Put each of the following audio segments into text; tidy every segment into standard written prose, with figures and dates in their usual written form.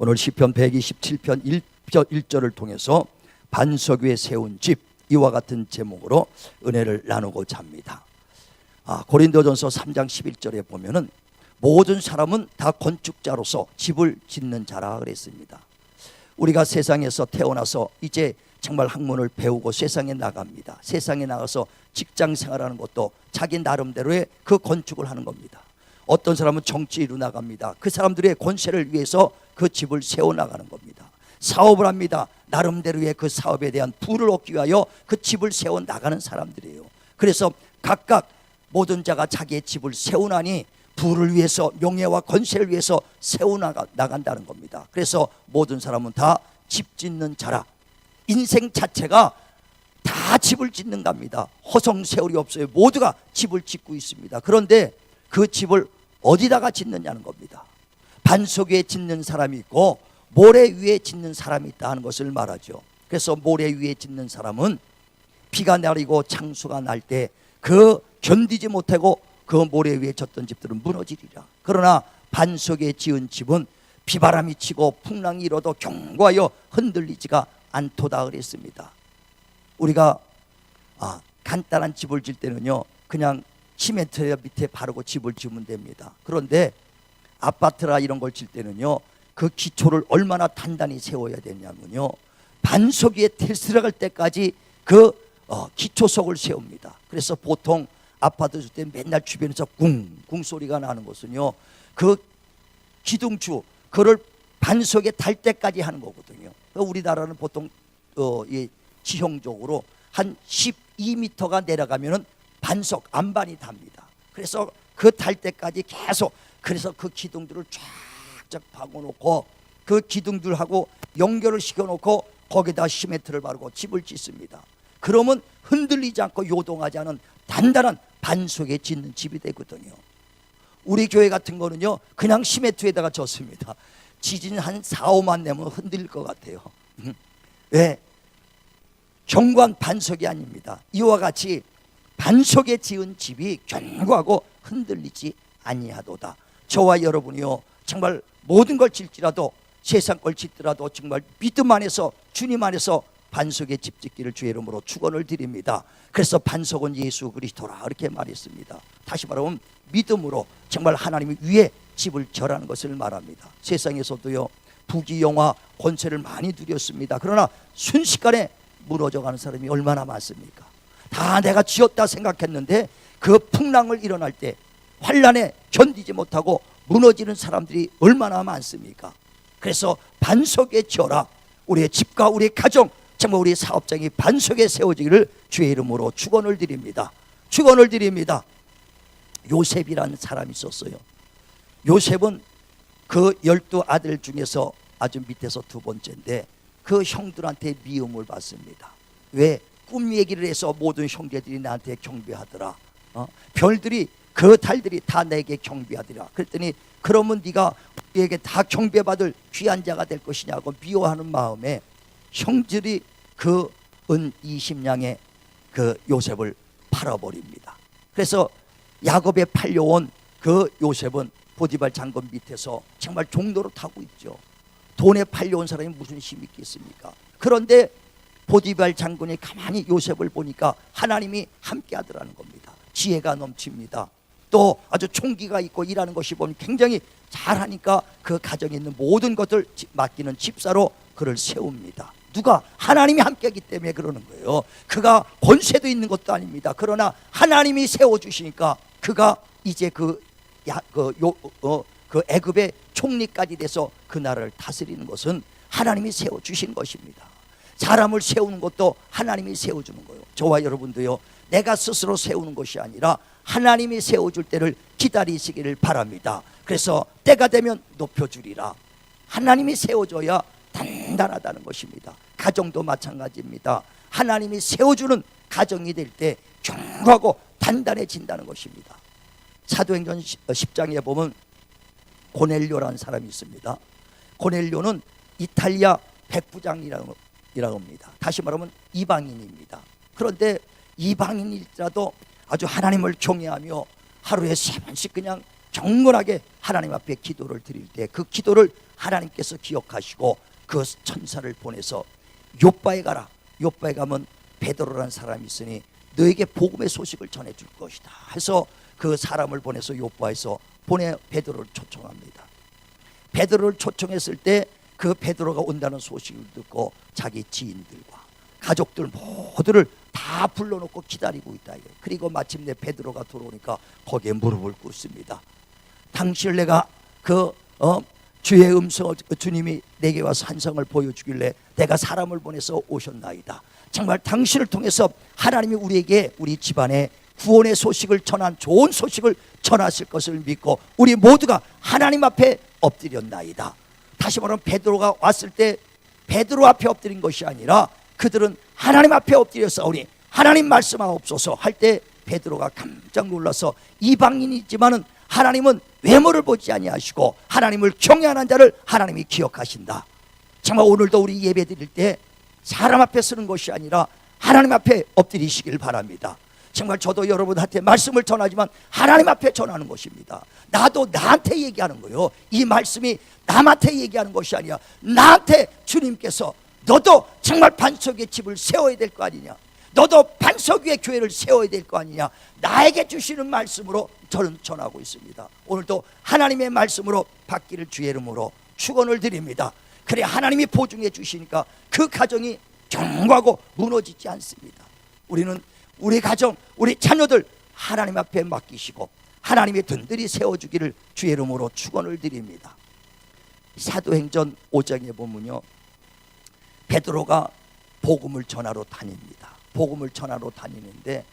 오늘 시편 127편 1절을 통해서 반석 위에 세운 집, 이와 같은 제목으로 은혜를 나누고자 합니다. 고린도전서 3장 11절에 보면은 모든 사람은 다 건축자로서 집을 짓는 자라 그랬습니다. 우리가 세상에서 태어나서 이제 정말 학문을 배우고 세상에 나갑니다. 세상에 나가서 직장 생활하는 것도 자기 나름대로의 그 건축을 하는 겁니다. 어떤 사람은 정치인으로 나갑니다. 그 사람들의 권세를 위해서 그 집을 세워나가는 겁니다. 사업을 합니다. 나름대로의 그 사업에 대한 부를 얻기 위하여 그 집을 세워나가는 사람들이에요. 그래서 각각 모든 자가 자기의 집을 세우나니 부를 위해서, 명예와 권세를 위해서 세워나간다는 겁니다. 그래서 모든 사람은 다 집 짓는 자라. 인생 자체가 다 집을 짓는 겁니다. 허송세월이 없어요. 모두가 집을 짓고 있습니다. 그런데 그 집을 어디다가 짓느냐는 겁니다. 반석 위에 짓는 사람이 있고 모래 위에 짓는 사람이 있다는 것을 말하죠. 그래서 모래 위에 짓는 사람은 비가 내리고 창수가 날 때 그 견디지 못하고 그 모래 위에 졌던 집들은 무너지리라. 그러나 반석 위에 지은 집은 비바람이 치고 풍랑이 일어도 견고하여 흔들리지가 않도다 그랬습니다. 우리가 간단한 집을 질 때는요, 그냥 시멘트 밑에 바르고 집을 지으면 됩니다. 그런데 아파트라 이런 걸 질 때는요, 그 기초를 얼마나 단단히 세워야 되냐면요, 반석 위에 들어갈 때까지 그 기초석을 세웁니다. 그래서 보통 아파트 질 때 맨날 주변에서 쿵쿵 소리가 나는 것은요, 그 기둥주 그를 반석에 달 때까지 하는 거거든요. 우리나라는 보통 지형적으로 한 12m가 내려가면은 반석 안반이 답니다. 그래서 그 달 때까지 계속, 그래서 그 기둥들을 쫙쫙 박아놓고 그 기둥들하고 연결을 시켜놓고 거기다 시멘트를 바르고 집을 짓습니다. 그러면 흔들리지 않고 요동하지 않은 단단한 반석에 짓는 집이 되거든요. 우리 교회 같은 거는요, 그냥 시멘트에다가 졌습니다. 지진 한 4, 5만 내면 흔들릴 것 같아요. 왜? 견고한 반석이 아닙니다. 이와 같이 반석에 지은 집이 견고하고 흔들리지 아니하도다. 저와 여러분이요, 정말 모든 걸 질지라도, 세상 걸 짓더라도 정말 믿음 안에서, 주님 안에서 반석에 집 짓기를 주의 이름으로 축원을 드립니다. 그래서 반석은 예수 그리스도라 이렇게 말했습니다. 다시 말하면 믿음으로 정말 하나님 위에 집을 절하는 것을 말합니다. 세상에서도요, 부귀영화 권세를 많이 누렸습니다. 그러나 순식간에 무너져가는 사람이 얼마나 많습니까? 다 내가 지었다 생각했는데 그 풍랑을 일어날 때 환란에 견디지 못하고 무너지는 사람들이 얼마나 많습니까? 그래서 반석에 지어라. 우리의 집과 우리의 가정, 정말 우리의 사업장이 반석에 세워지기를 주의 이름으로 축원을 드립니다. 축원을 드립니다. 요셉이라는 사람이 있었어요. 요셉은 그 12아들 중에서 아주 밑에서 두 번째인데 그 형들한테 미움을 받습니다. 왜? 꿈 얘기를 해서 모든 형제들이 나한테 경배하더라. 별들이, 그 달들이 다 내게 경배하더라. 그랬더니 그러면 네가 우리에게 다 경배받을 귀한 자가 될 것이냐고 미워하는 마음에 형들이 그 은 20냥의 그 요셉을 팔아버립니다. 그래서 야곱에 팔려온 그 요셉은 보디발 장군 밑에서 정말 종노릇 하고 있죠. 돈에 팔려온 사람이 무슨 힘이 있겠습니까? 그런데 보디발 장군이 가만히 요셉을 보니까 하나님이 함께 하더라는 겁니다. 지혜가 넘칩니다. 또 아주 총기가 있고 일하는 것이 보면 굉장히 잘하니까 그 가정에 있는 모든 것을 맡기는 집사로 그를 세웁니다. 누가? 하나님이 함께하기 때문에 그러는 거예요. 그가 권세도 있는 것도 아닙니다. 그러나 하나님이 세워주시니까 그가 이제 그 애굽의 총리까지 돼서 그 나라를 다스리는 것은 하나님이 세워주신 것입니다. 사람을 세우는 것도 하나님이 세워주는 거예요. 저와 여러분도요, 내가 스스로 세우는 것이 아니라 하나님이 세워줄 때를 기다리시기를 바랍니다. 그래서 때가 되면 높여주리라. 하나님이 세워줘야 단단하다는 것입니다. 가정도 마찬가지입니다. 하나님이 세워주는 가정이 될 때 견고하고 단단해진다는 것입니다. 사도행전 10장에 보면 고넬료라는 사람이 있습니다. 고넬료는 이탈리아 백부장이라고 합니다. 다시 말하면 이방인입니다. 그런데 이방인일지라도 아주 하나님을 경외하며 하루에 3번씩 그냥 경건하게 하나님 앞에 기도를 드릴 때 그 기도를 하나님께서 기억하시고 그 천사를 보내서 요바에 가라. 요바에 가면 베드로라는 사람이 있으니 너에게 복음의 소식을 전해줄 것이다 해서 그 사람을 보내서 요바에서 베드로를 초청합니다. 베드로를 초청했을 때 그 베드로가 온다는 소식을 듣고 자기 지인들과 가족들 모두를 다 불러놓고 기다리고 있다. 그리고 마침내 베드로가 들어오니까 거기에 무릎을 꿇습니다. 당신을 내가 주의 음성, 주님이 내게 와서 한 성을 보여주길래 내가 사람을 보내서 오셨나이다. 정말 당신을 통해서 하나님이 우리에게 우리 집안에 구원의 소식을 전한 좋은 소식을 전하실 것을 믿고 우리 모두가 하나님 앞에 엎드렸나이다. 다시 말하면 베드로가 왔을 때 베드로 앞에 엎드린 것이 아니라 그들은 하나님 앞에 엎드렸사오니 하나님 말씀하옵소서 할 때 베드로가 깜짝 놀라서 이방인이지만은 하나님은 외모를 보지 아니하시고 하나님을 경외하는 자를 하나님이 기억하신다. 정말 오늘도 우리 예배 드릴 때 사람 앞에 서는 것이 아니라 하나님 앞에 엎드리시길 바랍니다. 정말 저도 여러분한테 말씀을 전하지만 하나님 앞에 전하는 것입니다. 나도 나한테 얘기하는 거예요. 이 말씀이 남한테 얘기하는 것이 아니라 나한테 주님께서 너도 정말 반석 위에 집을 세워야 될 거 아니냐, 너도 반석 위에 교회를 세워야 될 거 아니냐, 나에게 주시는 말씀으로 저는 전하고 있습니다. 오늘도 하나님의 말씀으로 받기를 주의 이름으로 축원을 드립니다. 그래 하나님이 보증해 주시니까 그 가정이 견고하고 무너지지 않습니다. 우리는 우리 가정, 우리 자녀들 하나님 앞에 맡기시고 하나님이 든든히 세워주기를 주의 이름으로 축원을 드립니다. 사도행전 5장에 보면요, 베드로가 복음을 전하러 다닙니다. 복음을 전하러 다니는데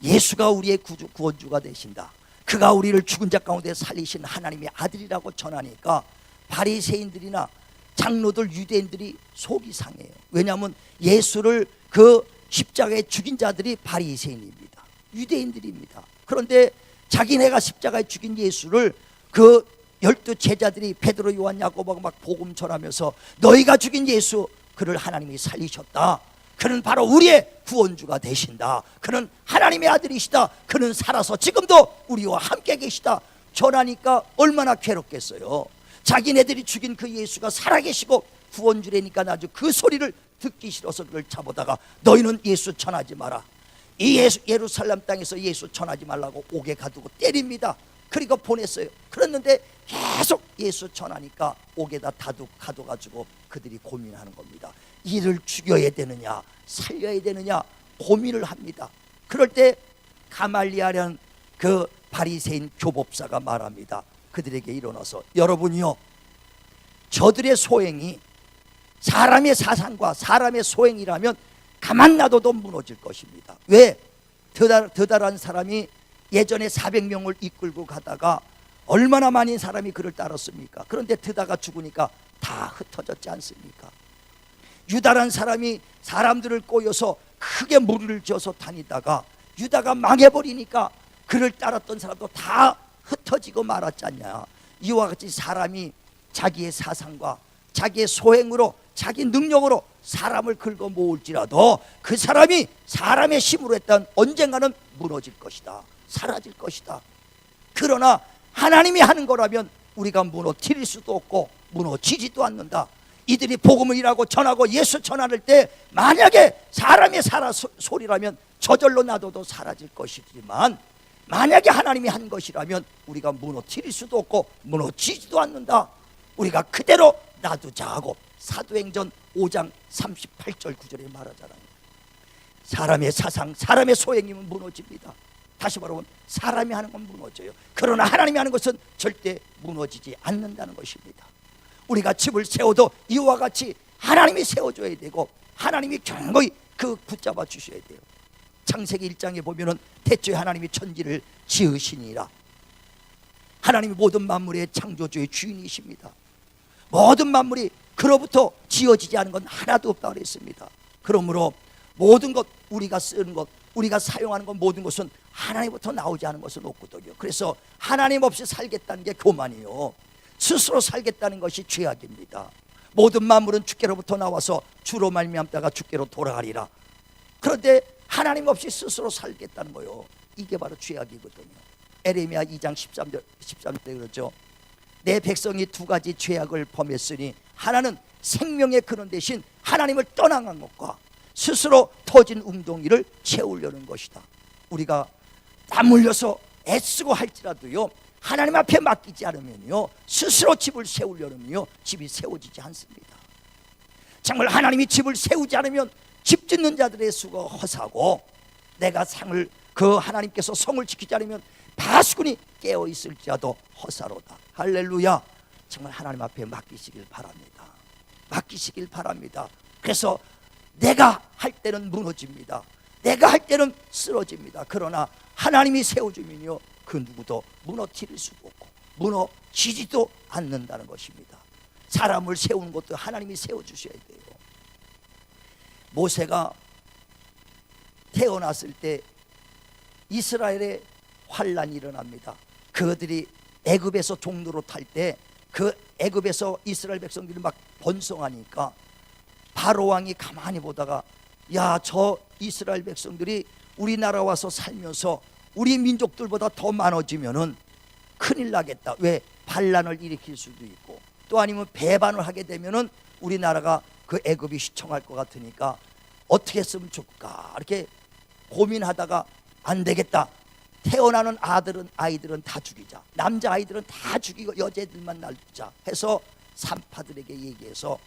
예수가 우리의 구원주가 되신다, 그가 우리를 죽은 자 가운데 살리신 하나님의 아들이라고 전하니까 바리새인들이나 장로들, 유대인들이 속이 상해요. 왜냐하면 예수를 그 십자가에 죽인 자들이 바리새인입니다. 유대인들입니다. 그런데 자기네가 십자가에 죽인 예수를 그 12 제자들이 베드로, 요한, 야고보가 막 복음 전하면서 너희가 죽인 예수, 그를 하나님이 살리셨다, 그는 바로 우리의 구원주가 되신다, 그는 하나님의 아들이시다, 그는 살아서 지금도 우리와 함께 계시다 전하니까 얼마나 괴롭겠어요. 자기네들이 죽인 그 예수가 살아계시고 구원주라니까 아주 그 소리를 듣기 싫어서 그를 잡아다가 너희는 예수 전하지 마라, 이 예루살렘 땅에서 예수 전하지 말라고 옥에 가두고 때립니다. 그리고 보냈어요. 그랬는데 계속 예수 전하니까 옥에다 가둬가지고 그들이 고민하는 겁니다. 이를 죽여야 되느냐 살려야 되느냐 고민을 합니다. 그럴 때 가말리아라는 그 바리새인 교법사가 말합니다. 그들에게 일어나서 여러분이요, 저들의 소행이 사람의 사상과 사람의 소행이라면 가만 놔둬도 무너질 것입니다. 왜? 드다라는 사람이 예전에 400명을 이끌고 가다가 얼마나 많은 사람이 그를 따랐습니까? 그런데 드다가 죽으니까 다 흩어졌지 않습니까? 유다라는 사람이 사람들을 꼬여서 크게 무리를 지어서 다니다가 유다가 망해버리니까 그를 따랐던 사람도 다 흩어지고 말았지 않냐. 이와 같이 사람이 자기의 사상과 자기의 소행으로 자기 능력으로 사람을 긁어 모을지라도 그 사람이 사람의 힘으로 했던 언젠가는 무너질 것이다, 사라질 것이다. 그러나 하나님이 하는 거라면 우리가 무너뜨릴 수도 없고 무너지지도 않는다. 이들이 복음을 일하고 전하고 예수 전할 때 만약에 사람의 소리라면 저절로 놔둬도 사라질 것이지만 만약에 하나님이 한 것이라면 우리가 무너뜨릴 수도 없고 무너지지도 않는다. 우리가 그대로 놔두자 하고 사도행전 5장 38절 9절에 말하잖아요. 사람의 사상, 사람의 소행이면 무너집니다. 다시 말하면 사람이 하는 건 무너져요. 그러나 하나님이 하는 것은 절대 무너지지 않는다는 것입니다. 우리가 집을 세워도 이와 같이 하나님이 세워줘야 되고 하나님이 견고히 그 붙잡아 주셔야 돼요. 창세기 1장에 보면은 태초에 하나님이 천지를 지으시니라. 하나님이 모든 만물의 창조주의 주인이십니다. 모든 만물이 그로부터 지어지지 않은 건 하나도 없다고 그랬습니다. 그러므로 모든 것, 우리가 쓰는 것, 우리가 사용하는 것, 모든 것은 하나님부터 나오지 않은 것은 없거든요. 그래서 하나님 없이 살겠다는 게 교만이요, 스스로 살겠다는 것이 죄악입니다. 모든 만물은 주께로부터 나와서 주로 말미암다가 주께로 돌아가리라. 그런데 하나님 없이 스스로 살겠다는 거요, 이게 바로 죄악이거든요. 에레미야 2장 13절에 그러죠. 내 백성이 두 가지 죄악을 범했으니 하나는 생명의 근원 대신 하나님을 떠나간 것과 스스로 터진 웅덩이를 채우려는 것이다. 우리가 땀 흘려서 애쓰고 할지라도요, 하나님 앞에 맡기지 않으면요, 스스로 집을 세우려면요, 집이 세워지지 않습니다. 정말 하나님이 집을 세우지 않으면 집 짓는 자들의 수가 허사고, 내가 그 하나님께서 성을 지키지 않으면 바수군이 깨어 있을지라도 허사로다. 할렐루야. 정말 하나님 앞에 맡기시길 바랍니다. 맡기시길 바랍니다. 그래서 내가 할 때는 무너집니다. 내가 할 때는 쓰러집니다. 그러나 하나님이 세워주면요, 그 누구도 무너뜨릴 수도 없고 무너지지도 않는다는 것입니다. 사람을 세우는 것도 하나님이 세워주셔야 돼요. 모세가 태어났을 때 이스라엘에 환란이 일어납니다. 그들이 애굽에서 종로로 탈 때 그 애굽에서 이스라엘 백성들이 막 번성하니까 바로 왕이 가만히 보다가, 야, 저 이스라엘 백성들이 우리나라 와서 살면서 우리 민족들보다 더 많아지면은 큰일 나겠다. 왜? 반란을 일으킬 수도 있고, 또 아니면 배반을 하게 되면은 우리나라가 그 애굽이 시청할 것 같으니까 어떻게 했으면 좋을까, 이렇게 고민하다가 안 되겠다. 태어나는 아이들은 다 죽이자. 남자 아이들은 다 죽이고 여자애들만 놔두자 해서 산파들에게 얘기해서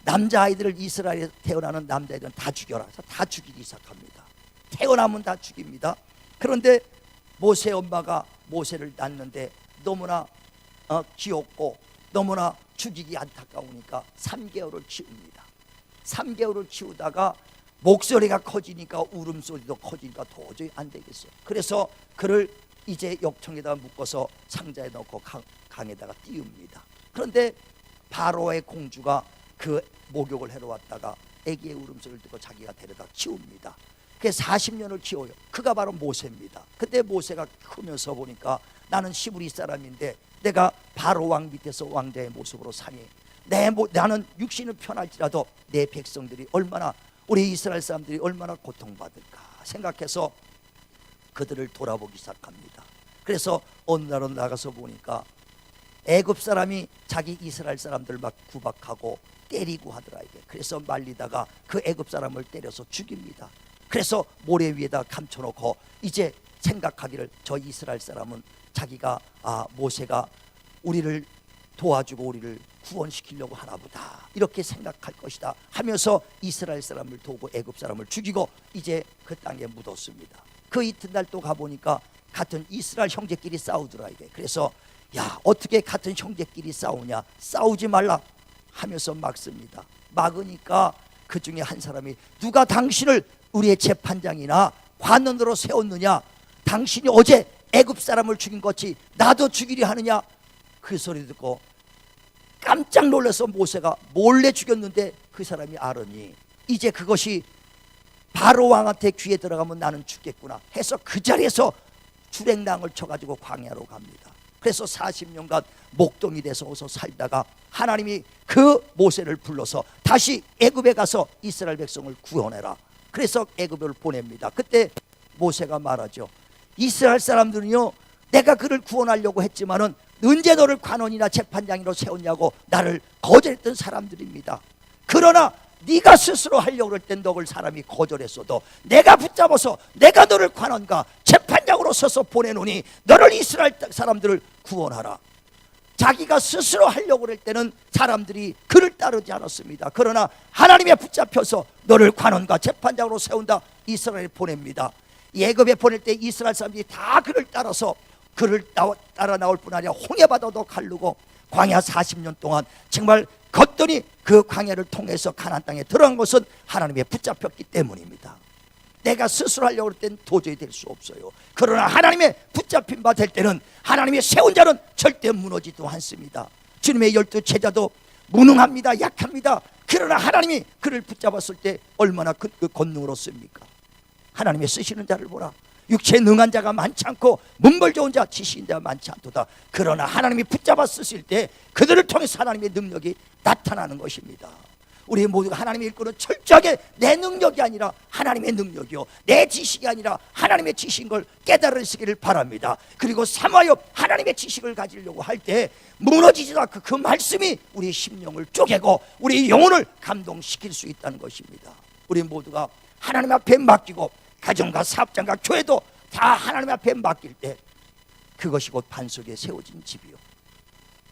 남자 아이들을, 이스라엘에 태어나는 남자애들은 다 죽여라. 그래서 다 죽이기 시작합니다. 태어나면 다 죽입니다. 그런데 모세 엄마가 모세를 낳는데 너무나 귀엽고 너무나 죽이기 안타까우니까 3개월을 키웁니다. 3개월을 키우다가 목소리가 커지니까 울음소리도 커지니까 도저히 안 되겠어요. 그래서 그를 이제 역청에다가 묶어서 상자에 넣고 강에다가 띄웁니다. 그런데 바로의 공주가 그 목욕을 하러 왔다가 아기의 울음소리를 듣고 자기가 데려다 키웁니다. 그게 40년을 키워요. 그가 바로 모세입니다. 그때 모세가 크면서 보니까 나는 시브리 사람인데 내가 바로 왕 밑에서 왕자의 모습으로 사니 나는 육신은 편할지라도 내 백성들이 얼마나, 우리 이스라엘 사람들이 얼마나 고통받을까 생각해서 그들을 돌아보기 시작합니다. 그래서 어느 날은 나가서 보니까 애굽 사람이 자기 이스라엘 사람들 막 구박하고 때리고 하더라 이게. 그래서 말리다가 그 애굽 사람을 때려서 죽입니다. 그래서 모래 위에다 감춰놓고 이제 생각하기를, 저 이스라엘 사람은 자기가 모세가 우리를 도와주고 우리를 구원시키려고 하나보다 이렇게 생각할 것이다 하면서 이스라엘 사람을 도우고 애굽 사람을 죽이고 이제 그 땅에 묻었습니다. 그 이튿날 또 가보니까 같은 이스라엘 형제끼리 싸우더라 이게. 그래서 야, 어떻게 같은 형제끼리 싸우냐, 싸우지 말라 하면서 막습니다. 막으니까 그 중에 한 사람이, 누가 당신을 우리의 재판장이나 관원으로 세웠느냐, 당신이 어제 애굽 사람을 죽인 것이 나도 죽이려 하느냐. 그 소리 듣고 깜짝 놀라서 모세가 몰래 죽였는데 그 사람이 알으니 이제 그것이 바로 왕한테 귀에 들어가면 나는 죽겠구나 해서 그 자리에서 주랭랑을 쳐가지고 광야로 갑니다. 그래서 40년간 목동이 돼서 어서 살다가 하나님이 그 모세를 불러서 다시 애굽에 가서 이스라엘 백성을 구원해라. 그래서 애굽을 보냅니다. 그때 모세가 말하죠. 이스라엘 사람들은요, 내가 그를 구원하려고 했지만은 언제 너를 관원이나 재판장으로 세웠냐고 나를 거절했던 사람들입니다. 그러나 네가 스스로 하려고 할 땐 너를 사람이 거절했어도 내가 붙잡아서 내가 너를 관원과 재판장으로 서서 보내노니 너를 이스라엘 사람들을 구원하라. 자기가 스스로 하려고 할 때는 사람들이 그를 따르지 않았습니다. 그러나 하나님에 붙잡혀서 너를 관원과 재판장으로 세운다 이스라엘에 보냅니다. 애굽에 보낼 때 이스라엘 사람들이 다 그를 따라서 그를 따라 나올 뿐 아니라 홍해바다도 가르고 광야 40년 동안 정말 걷더니 그 광야를 통해서 가나안 땅에 들어간 것은 하나님에 붙잡혔기 때문입니다. 내가 스스로 하려고 할 때는 도저히 될 수 없어요. 그러나 하나님의 붙잡힌 바 될 때는 하나님의 세운 자는 절대 무너지도 않습니다. 주님의 12 제자도 무능합니다. 약합니다. 그러나 하나님이 그를 붙잡았을 때 얼마나 그 권능으로 씁니까? 하나님의 쓰시는 자를 보라. 육체에 능한 자가 많지 않고 문벌 좋은 자, 지식인 자 많지 않도다. 그러나 하나님이 붙잡아 쓰실 때 그들을 통해서 하나님의 능력이 나타나는 것입니다. 우리 모두가 하나님의 일꾼은 철저하게 내 능력이 아니라 하나님의 능력이요, 내 지식이 아니라 하나님의 지식인 걸 깨달으시기를 바랍니다. 그리고 삼하여 하나님의 지식을 가지려고 할 때 무너지지도 않고 그 말씀이 우리 심령을 쪼개고 우리 영혼을 감동시킬 수 있다는 것입니다. 우리 모두가 하나님 앞에 맡기고 가정과 사업장과 교회도 다 하나님 앞에 맡길 때 그것이 곧 반석에 세워진 집이요,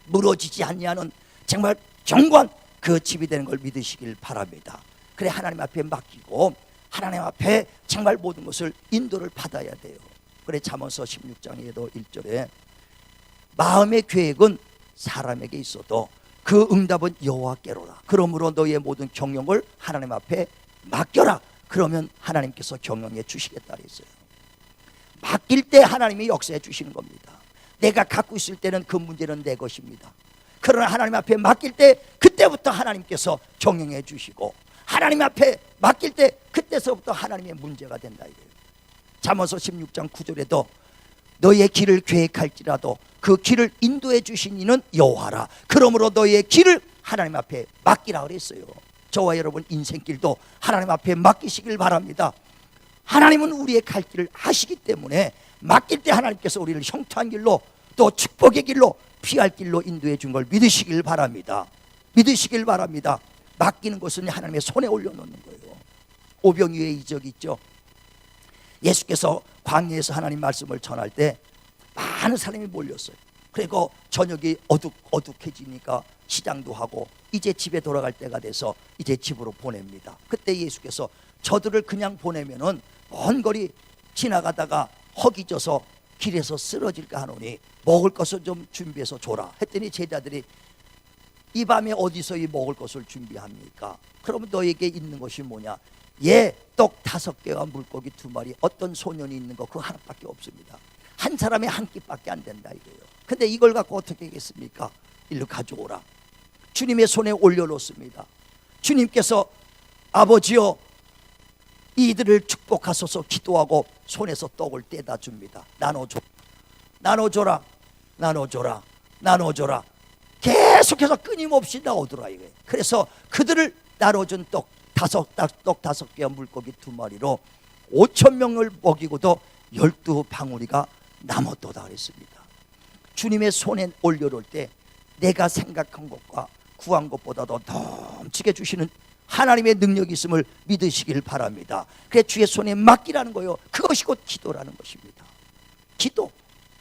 무너지지 아니하는 정말 견고한 그 집이 되는 걸 믿으시길 바랍니다. 그래 하나님 앞에 맡기고 하나님 앞에 정말 모든 것을 인도를 받아야 돼요. 그래 잠언서 16장에도 1절에 마음의 계획은 사람에게 있어도 그 응답은 여호와께로라. 그러므로 너의 모든 경영을 하나님 앞에 맡겨라. 그러면 하나님께서 경영해 주시겠다 그랬어요. 맡길 때 하나님이 역사해 주시는 겁니다. 내가 갖고 있을 때는 그 문제는 내 것입니다. 그러나 하나님 앞에 맡길 때 그때부터 하나님께서 경영해 주시고 하나님 앞에 맡길 때 그때서부터 하나님의 문제가 된다 이거예요. 잠언서 16장 9절에도 너의 길을 계획할지라도 그 길을 인도해 주신 이는 여호와라. 그러므로 너의 길을 하나님 앞에 맡기라 그랬어요. 저와 여러분 인생길도 하나님 앞에 맡기시길 바랍니다. 하나님은 우리의 갈 길을 아시기 때문에 맡길 때 하나님께서 우리를 형통한 길로 또 축복의 길로 피할 길로 인도해 준 걸 믿으시길 바랍니다. 믿으시길 바랍니다. 맡기는 것은 하나님의 손에 올려놓는 거예요. 오병이어의 이적이 있죠. 예수께서 광야에서 하나님 말씀을 전할 때 많은 사람이 몰렸어요. 그리고 저녁이 어둑해지니까 시장도 하고 이제 집에 돌아갈 때가 돼서 이제 집으로 보냅니다. 그때 예수께서 저들을 그냥 보내면은 먼 거리 지나가다가 허기져서 길에서 쓰러질까 하노니 먹을 것을 좀 준비해서 줘라 했더니 제자들이 이 밤에 어디서 이 먹을 것을 준비합니까? 그러면 너에게 있는 것이 뭐냐? 떡 5개와 물고기 2마리. 어떤 소년이 있는 거 그거 하나밖에 없습니다. 한 사람의 한 끼밖에 안 된다 이거예요. 근데 이걸 갖고 어떻게 하겠습니까? 일로 가져오라. 주님의 손에 올려놓습니다. 주님께서 아버지여 이들을 축복하소서 기도하고 손에서 떡을 떼다 줍니다. 나눠줘라. 계속해서 끊임없이 나오더라 이거예요. 그래서 그들을 나눠준 떡 5개와 물고기 2마리로 5,000명을 먹이고도 12방울이가 남았도다 그랬습니다. 주님의 손에 올려놓을 때 내가 생각한 것과 구한 것보다 더 넘치게 주시는 하나님의 능력이 있음을 믿으시길 바랍니다. 그래 주의 손에 맡기라는 거예요. 그것이 곧 기도라는 것입니다.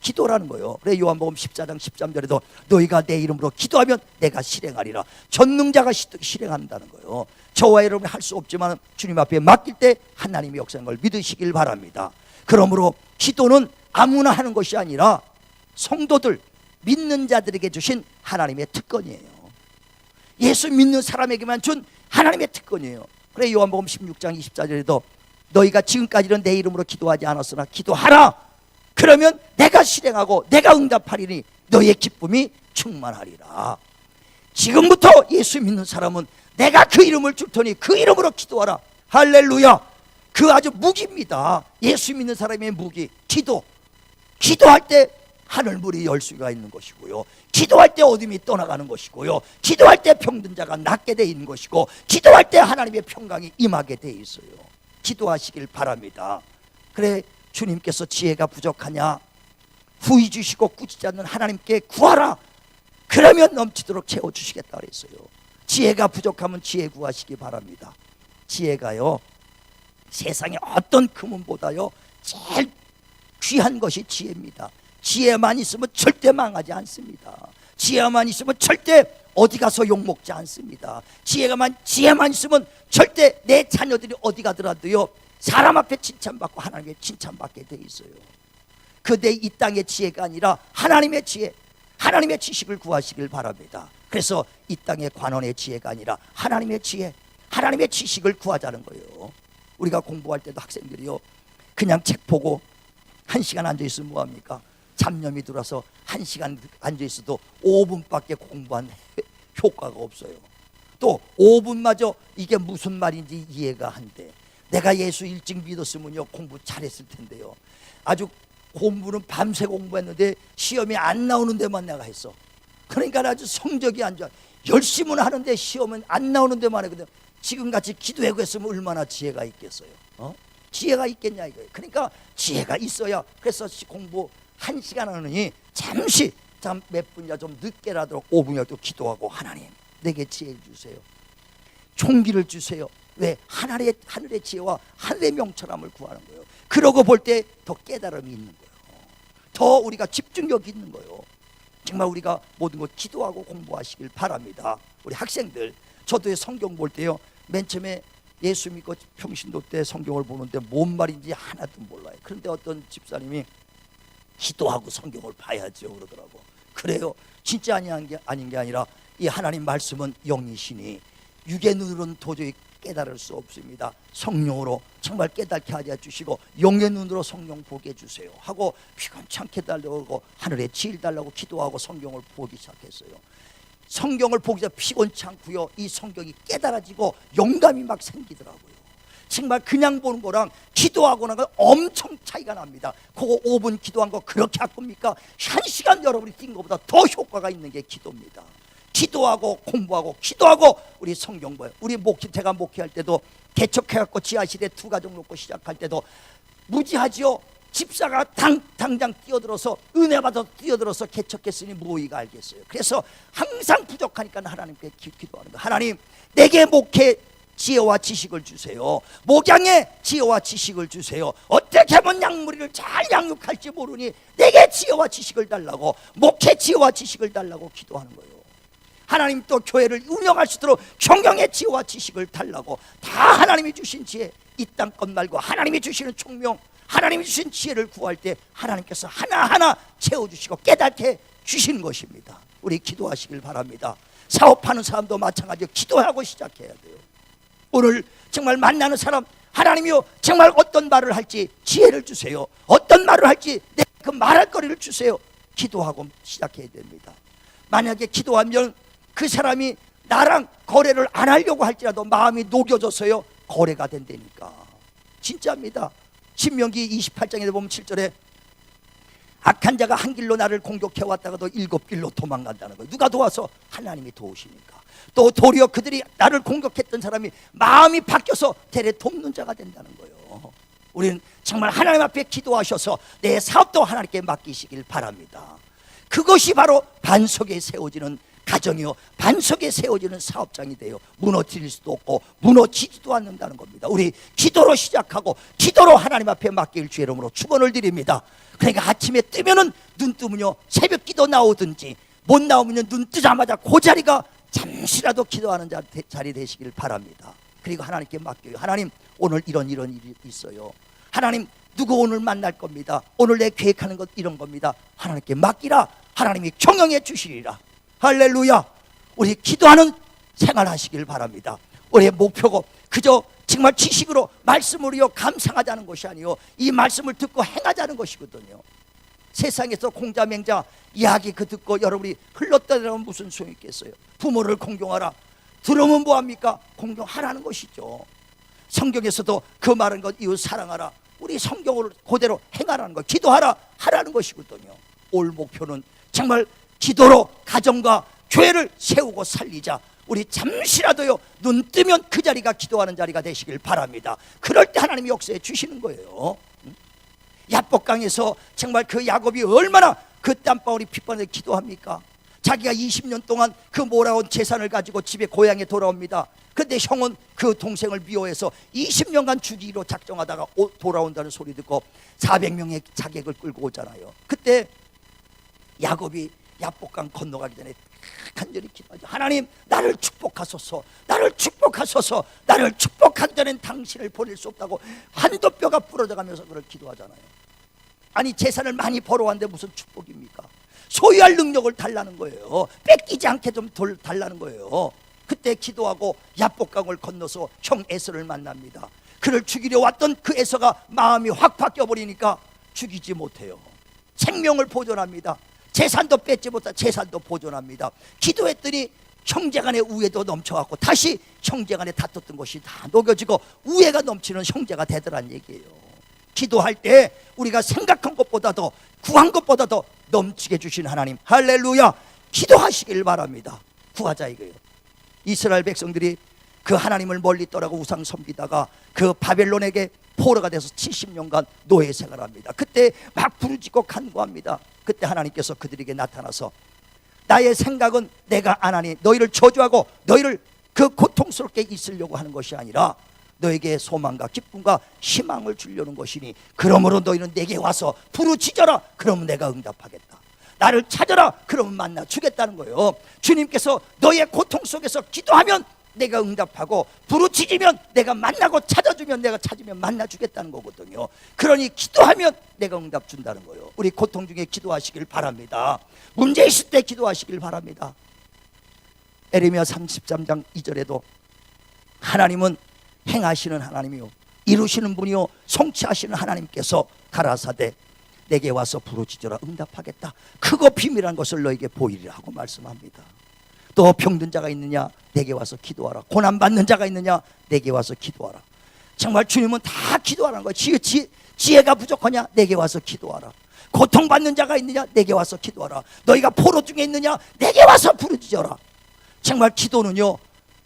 기도라는 거예요. 그래 요한복음 14장 13절에도 너희가 내 이름으로 기도하면 내가 실행하리라. 전능자가 실행한다는 거예요. 저와 여러분이 할 수 없지만 주님 앞에 맡길 때 하나님의 역사인 걸 믿으시길 바랍니다. 그러므로 기도는 아무나 하는 것이 아니라 성도들 믿는 자들에게 주신 하나님의 특권이에요. 예수 믿는 사람에게만 준 하나님의 특권이에요. 그래 요한복음 16장 24절에도 너희가 지금까지는 내 이름으로 기도하지 않았으나 기도하라. 그러면 내가 실행하고 내가 응답하리니 너희의 기쁨이 충만하리라. 지금부터 예수 믿는 사람은 내가 그 이름을 줄 테니 그 이름으로 기도하라. 할렐루야. 그 아주 무기입니다. 예수 믿는 사람의 무기 기도할 때 하늘물이 열 수가 있는 것이고요, 기도할 때 어둠이 떠나가는 것이고요, 기도할 때 병든 자가 낫게 돼 있는 것이고, 기도할 때 하나님의 평강이 임하게 돼 있어요. 기도하시길 바랍니다. 그래 주님께서 지혜가 부족하냐 후히 주시고 꾸짖지 않는 하나님께 구하라. 그러면 넘치도록 채워주시겠다 그랬어요. 지혜가 부족하면 지혜 구하시기 바랍니다. 지혜가요 세상의 어떤 금은보다요 제일 귀한 것이 지혜입니다. 지혜만 있으면 절대 망하지 않습니다. 지혜만 있으면 절대 어디 가서 욕먹지 않습니다. 지혜만 있으면 절대 내 자녀들이 어디 가더라도요 사람 앞에 칭찬받고 하나님의 칭찬받게 돼 있어요. 그대 이 땅의 지혜가 아니라 하나님의 지혜, 하나님의 지식을 구하시길 바랍니다. 그래서 이 땅의 관원의 지혜가 아니라 하나님의 지혜, 하나님의 지식을 구하자는 거예요. 우리가 공부할 때도 학생들이요 그냥 책 보고 1시간 앉아있으면 뭐합니까? 잡념이 들어서 1시간 앉아있어도 5분밖에 공부한 효과가 없어요. 또 5분마저 이게 무슨 말인지 이해가 안 돼. 내가 예수 일찍 믿었으면요 공부 잘했을 텐데요, 아주 공부는 밤새 공부했는데 시험이 안 나오는 데만 내가 했어. 그러니까 아주 성적이 안 좋아. 열심은 하는데 시험은 안 나오는 데만 하거든요. 지금같이 기도하고 했으면 얼마나 지혜가 있겠어요. 지혜가 있겠냐 이거예요. 그러니까 지혜가 있어야. 그래서 공부 1시간 하느니 잠시 몇 분이야 좀 늦게라도 5분이라도 기도하고, 하나님 내게 지혜를 주세요, 총기를 주세요. 왜? 하늘의 지혜와 하늘의 명철함을 구하는 거예요. 그러고 볼 때 더 깨달음이 있는 거예요. 더 우리가 집중력이 있는 거예요. 정말 우리가 모든 것 기도하고 공부하시길 바랍니다. 우리 학생들, 저도 성경 볼 때요, 맨 처음에 예수 믿고 평신도 때 성경을 보는데 뭔 말인지 하나도 몰라요. 그런데 어떤 집사님이 기도하고 성경을 봐야죠 그러더라고. 그래요. 진짜 아닌 게 아니라 이 하나님 말씀은 영이시니 육의 눈으로는 도저히 깨달을 수 없습니다. 성령으로 정말 깨닫게 하여 주시고 영의 눈으로 성령 보게 해주세요 하고 피곤찮게 달라고 하늘에 지혜를 달라고 기도하고 성경을 보기 시작했어요. 성경을 보기 전에 피곤치 않고요, 이 성경이 깨달아지고 영감이 막 생기더라고요. 정말 그냥 보는 거랑 기도하고 나면 엄청 차이가 납니다. 그거 5분 기도한 거 그렇게 아픕니까? 1시간 여러분이 뛴 것보다 더 효과가 있는 게 기도입니다. 기도하고 공부하고 기도하고 우리 성경 봐요. 우리 제가 목회할 때도 개척해갖고 지하실에 2가족 놓고 시작할 때도 무지하지요. 집사가 당장 뛰어들어서 은혜 받아서 뛰어들어서 개척했으니 무의가 알겠어요. 그래서 항상 부족하니까 하나님께 기도하는 거예요. 하나님 내게 목회 지혜와 지식을 주세요. 목양에 지혜와 지식을 주세요. 어떻게 하면 양무리를 잘 양육할지 모르니 내게 지혜와 지식을 달라고, 목회 지혜와 지식을 달라고 기도하는 거예요. 하나님 또 교회를 운영할 수 있도록 경영의 지혜와 지식을 달라고, 다 하나님이 주신 지혜, 이 땅 것 말고 하나님이 주시는 총명, 하나님이 주신 지혜를 구할 때 하나님께서 하나하나 채워주시고 깨닫게 주시는 것입니다. 우리 기도하시길 바랍니다. 사업하는 사람도 마찬가지로 기도하고 시작해야 돼요. 오늘 정말 만나는 사람, 하나님이요 정말 어떤 말을 할지 지혜를 주세요. 어떤 말을 할지 내 그 말할 거리를 주세요. 기도하고 시작해야 됩니다. 만약에 기도하면 그 사람이 나랑 거래를 안 하려고 할지라도 마음이 녹여져서요 거래가 된다니까. 진짜입니다. 신명기 28장에 보면 7절에 악한 자가 한 길로 나를 공격해 왔다가도 7길로 도망간다는 거예요. 누가 도와서? 하나님이 도우시니까. 또 도리어 그들이 나를 공격했던 사람이 마음이 바뀌어서 대래 돕는 자가 된다는 거예요. 우리는 정말 하나님 앞에 기도하셔서 내 사업도 하나님께 맡기시길 바랍니다. 그것이 바로 반석에 세워지는 가정이요, 반석에 세워지는 사업장이 돼요. 무너뜨릴 수도 없고 무너지지도 않는다는 겁니다. 우리 기도로 시작하고 기도로 하나님 앞에 맡길 주의 이름으로 축원을 드립니다. 그러니까 아침에 뜨면은 눈 뜨면요 새벽 기도 나오든지 못 나오면 눈 뜨자마자 그 자리가 잠시라도 기도하는 자리 되시길 바랍니다. 그리고 하나님께 맡겨요. 하나님 오늘 이런 일이 있어요. 하나님 누구 오늘 만날 겁니다. 오늘 내 계획하는 것 이런 겁니다. 하나님께 맡기라. 하나님이 경영해 주시리라. 할렐루야. 우리 기도하는 생활하시길 바랍니다. 우리의 목표고 그저 정말 지식으로 말씀으로요 감상하자는 것이 아니요 이 말씀을 듣고 행하자는 것이거든요. 세상에서 공자맹자 이야기 그 듣고 여러분이 흘렀다면 무슨 소용이 있겠어요. 부모를 공경하라. 들으면 뭐합니까? 공경하라는 것이죠. 성경에서도 그 말은 것 이웃 사랑하라. 우리 성경을 그대로 행하라는 것, 기도하라 하라는 것이거든요. 올 목표는 정말 기도로 가정과 교회를 세우고 살리자. 우리 잠시라도요 눈 뜨면 그 자리가 기도하는 자리가 되시길 바랍니다. 그럴 때 하나님이 역사해 주시는 거예요. 야복강에서 정말 그 야곱이 얼마나 그 땀방울이 핏방울에 기도합니까? 자기가 20년 동안 그 몰아온 재산을 가지고 집에 고향에 돌아옵니다. 그런데 형은 그 동생을 미워해서 20년간 죽이기로 작정하다가 돌아온다는 소리 듣고 400명의 자객을 끌고 오잖아요. 그때 야곱이 야복강 건너가기 전에 간절히 기도하죠. 하나님 나를 축복하소서, 나를 축복하소서. 나를 축복하기 전엔 당신을 보낼 수 없다고 한도 뼈가 부러져가면서 그걸 기도하잖아요. 아니 재산을 많이 벌어왔는데 무슨 축복입니까? 소유할 능력을 달라는 거예요. 뺏기지 않게 좀 달라는 거예요. 그때 기도하고 야복강을 건너서 형 에서를 만납니다. 그를 죽이려 왔던 그 에서가 마음이 확 바뀌어버리니까 죽이지 못해요. 생명을 보존합니다. 재산도 뺏지 못한 재산도 보존합니다. 기도했더니 형제간의 우애도 넘쳐갖고 다시 형제간에 다퉜던 것이 다 녹여지고 우애가 넘치는 형제가 되더란 얘기예요. 기도할 때 우리가 생각한 것보다도 구한 것보다도 넘치게 주신 하나님, 할렐루야. 기도하시길 바랍니다. 구하자 이거예요. 이스라엘 백성들이 그 하나님을 멀리 떠나고 우상 섬기다가 그 바벨론에게 포로가 돼서 70년간 노예 생활합니다. 그때 막 부르짖고 간구합니다. 그때 하나님께서 그들에게 나타나서 나의 생각은 내가 안 하니 너희를 저주하고 너희를 그 고통스럽게 있으려고 하는 것이 아니라 너에게 소망과 기쁨과 희망을 주려는 것이니 그러므로 너희는 내게 와서 부르짖어라. 그러면 내가 응답하겠다. 나를 찾아라. 그러면 만나 주겠다는 거예요. 주님께서 너의 고통 속에서 기도하면 내가 응답하고 부르짖으면 내가 만나고 찾아주면 내가 찾으면 만나 주겠다는 거거든요. 그러니 기도하면 내가 응답 준다는 거예요. 우리 고통 중에 기도하시길 바랍니다. 문제 있을 때 기도하시길 바랍니다. 에레미야 33장 2절에도 하나님은 행하시는 하나님이요 이루시는 분이요 성취하시는 하나님께서 가라사대 내게 와서 부르짖어라 응답하겠다. 크고 비밀한 것을 너에게 보이리라 하고 말씀합니다. 또 병든 자가 있느냐 내게 와서 기도하라. 고난받는 자가 있느냐 내게 와서 기도하라. 정말 주님은 다 기도하라는 거예요. 지혜가 부족하냐 내게 와서 기도하라. 고통받는 자가 있느냐 내게 와서 기도하라. 너희가 포로 중에 있느냐 내게 와서 부르짖어라. 정말 기도는요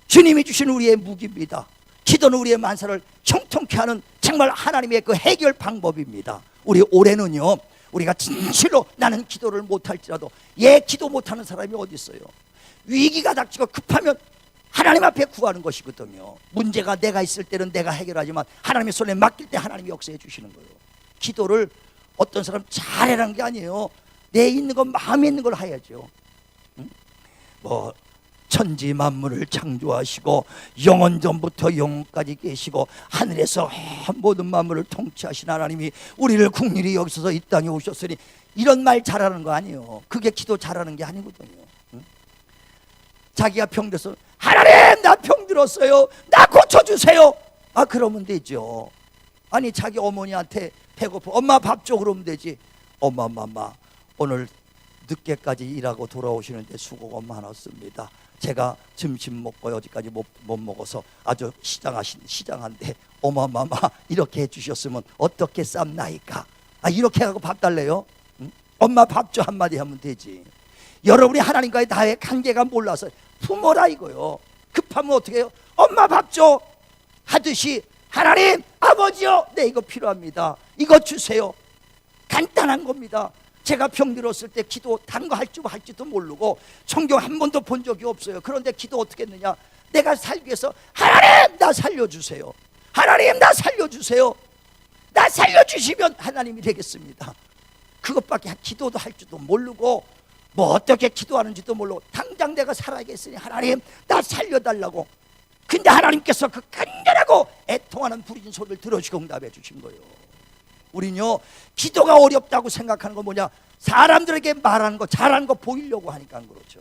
주님이 주신 우리의 무기입니다. 기도는 우리의 만사를 형통케 하는 정말 하나님의 그 해결 방법입니다. 우리 올해는요 우리가 진실로 나는 기도를 못할지라도 기도 못하는 사람이 어디 있어요. 위기가 닥치고 급하면 하나님 앞에 구하는 것이거든요. 문제가 내가 있을 때는 내가 해결하지만 하나님의 손에 맡길 때 하나님이 역사해 주시는 거예요. 기도를 어떤 사람 잘해라는 게 아니에요. 내 있는 것 마음에 있는 걸 해야죠. 뭐 천지 만물을 창조하시고 영원 전부터 영원까지 계시고 하늘에서 모든 만물을 통치하신 하나님이 우리를 국률이 여기서 이 땅에 오셨으니 이런 말 잘하는 거 아니에요. 그게 기도 잘하는 게 아니거든요. 자기가 병들어서 하나님 나 병들었어요 나 고쳐주세요. 그러면 되죠. 아니 자기 어머니한테 배고파 엄마 밥 줘 그러면 되지. 엄마 오늘 늦게까지 일하고 돌아오시는데 수고가 많았습니다. 제가 점심 먹고 여기까지 못 먹어서 아주 시장한데 어마마마 이렇게 해주셨으면 어떻게 쌈나이까. 이렇게 하고 밥 달래요? 응? 엄마 밥 줘 한마디 하면 되지. 여러분이 하나님과의 나의 관계가 몰라서 부모라 이거요. 급하면 어떻게 해요? 엄마 밥 줘 하듯이 하나님 아버지요 네 이거 필요합니다. 이거 주세요. 간단한 겁니다. 제가 병들었을 때 기도 다른 거 할지도 모르고 성경 한 번도 본 적이 없어요. 그런데 기도 어떻게 했느냐. 내가 살기 위해서 하나님 나 살려주세요. 하나님 나 살려주세요. 나 살려주시면 하나님이 되겠습니다. 그것밖에 기도도 할 줄도 모르고 뭐 어떻게 기도하는지도 모르고 당장 내가 살아야겠으니 하나님 나 살려달라고. 근데 하나님께서 그 간절하고 애통하는 부르짖는 소리를 들어주시고 응답해 주신 거예요. 우리는요 기도가 어렵다고 생각하는 건 뭐냐. 사람들에게 말하는 거 잘하는 거 보이려고 하니까 그렇죠.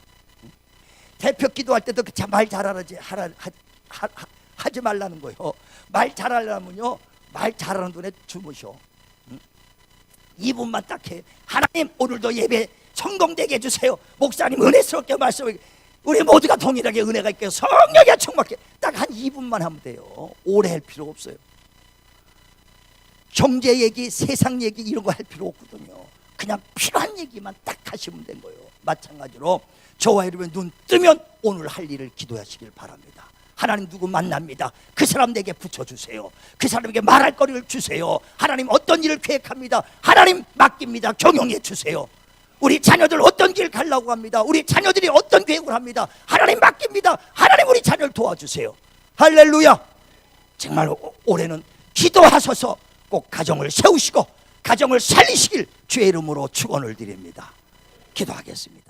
대표 기도할 때도 말 잘하지 하지 말라는 거예요. 말 잘하려면요 말 잘하는 분에 주무셔. 2분만 딱 해. 하나님 오늘도 예배 성공되게 해주세요. 목사님 은혜스럽게 말씀해. 우리 모두가 동일하게 은혜가 있게 성령에 충만하게 딱 한 2분만 하면 돼요. 오래 할 필요 없어요. 경제 얘기 세상 얘기 이런 거 할 필요 없거든요. 그냥 필요한 얘기만 딱 하시면 된 거예요. 마찬가지로 저와 여러분 눈 뜨면 오늘 할 일을 기도하시길 바랍니다. 하나님 누구 만납니다. 그 사람 내게 붙여주세요. 그 사람에게 말할 거리를 주세요. 하나님 어떤 일을 계획합니다. 하나님 맡깁니다. 경영해 주세요. 우리 자녀들 어떤 길 가려고 합니다. 우리 자녀들이 어떤 계획을 합니다. 하나님 맡깁니다. 하나님 우리 자녀를 도와주세요. 할렐루야. 정말 올해는 기도하셔서 꼭 가정을 세우시고 가정을 살리시길 주의 이름으로 축원을 드립니다. 기도하겠습니다.